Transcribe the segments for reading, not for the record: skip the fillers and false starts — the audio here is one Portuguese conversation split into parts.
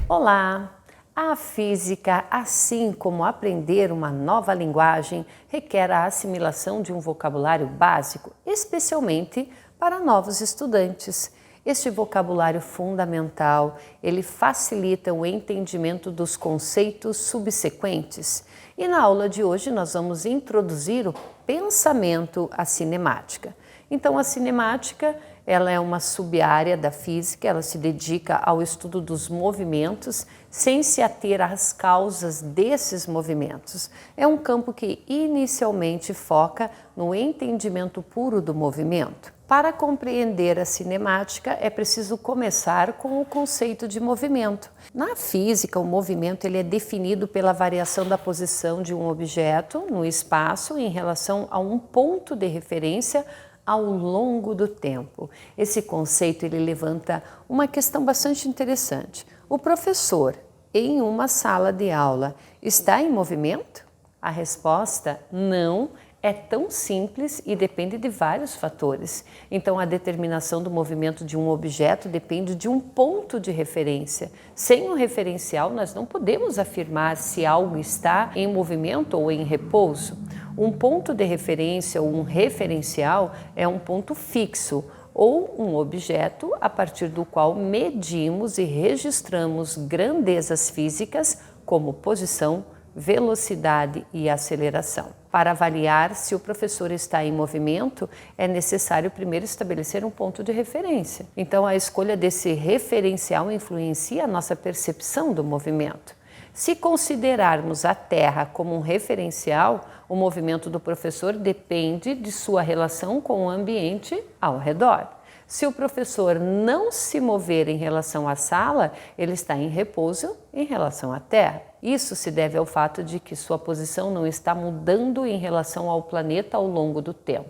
Olá! A física, assim como aprender uma nova linguagem, requer a assimilação de um vocabulário básico, especialmente para novos estudantes. Este vocabulário fundamental, ele facilita o entendimento dos conceitos subsequentes. E na aula de hoje nós vamos introduzir o pensamento à cinemática. Então, a cinemática, ela é uma sub-área da física, ela se dedica ao estudo dos movimentos sem se ater às causas desses movimentos. É um campo que inicialmente foca no entendimento puro do movimento. Para compreender a cinemática, é preciso começar com o conceito de movimento. Na física, o movimento ele é definido pela variação da posição de um objeto no espaço em relação a um ponto de referência ao longo do tempo. Esse conceito ele levanta uma questão bastante interessante. O professor, em uma sala de aula, está em movimento? A resposta não é tão simples e depende de vários fatores. Então, a determinação do movimento de um objeto depende de um ponto de referência. Sem um referencial, nós não podemos afirmar se algo está em movimento ou em repouso. Um ponto de referência ou um referencial é um ponto fixo ou um objeto a partir do qual medimos e registramos grandezas físicas como posição, velocidade e aceleração. Para avaliar se o professor está em movimento, é necessário primeiro estabelecer um ponto de referência. Então, a escolha desse referencial influencia a nossa percepção do movimento. Se considerarmos a Terra como um referencial, o movimento do professor depende de sua relação com o ambiente ao redor. Se o professor não se mover em relação à sala, ele está em repouso em relação à Terra. Isso se deve ao fato de que sua posição não está mudando em relação ao planeta ao longo do tempo.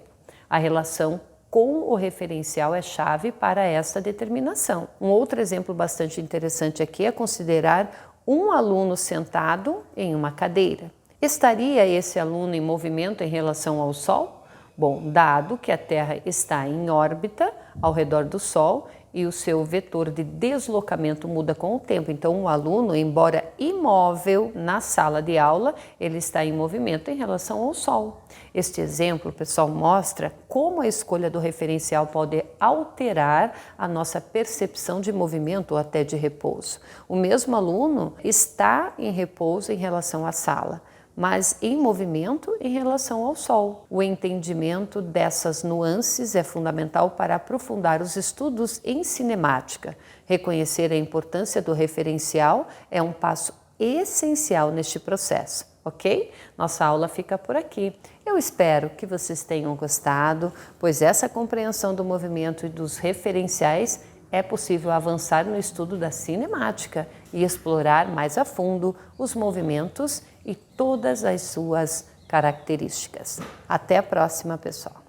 A relação com o referencial é chave para essa determinação. Um outro exemplo bastante interessante aqui é considerar um aluno sentado em uma cadeira. Estaria esse aluno em movimento em relação ao Sol? Bom, dado que a Terra está em órbita ao redor do Sol e o seu vetor de deslocamento muda com o tempo, então o aluno, embora imóvel na sala de aula, ele está em movimento em relação ao Sol. Este exemplo, pessoal, mostra como a escolha do referencial pode alterar a nossa percepção de movimento ou até de repouso. O mesmo aluno está em repouso em relação à sala, mas em movimento em relação ao Sol. O entendimento dessas nuances é fundamental para aprofundar os estudos em cinemática. Reconhecer a importância do referencial é um passo essencial neste processo, ok? Nossa aula fica por aqui. Eu espero que vocês tenham gostado, pois essa compreensão do movimento e dos referenciais é possível avançar no estudo da cinemática e explorar mais a fundo os movimentos e todas as suas características. Até a próxima, pessoal!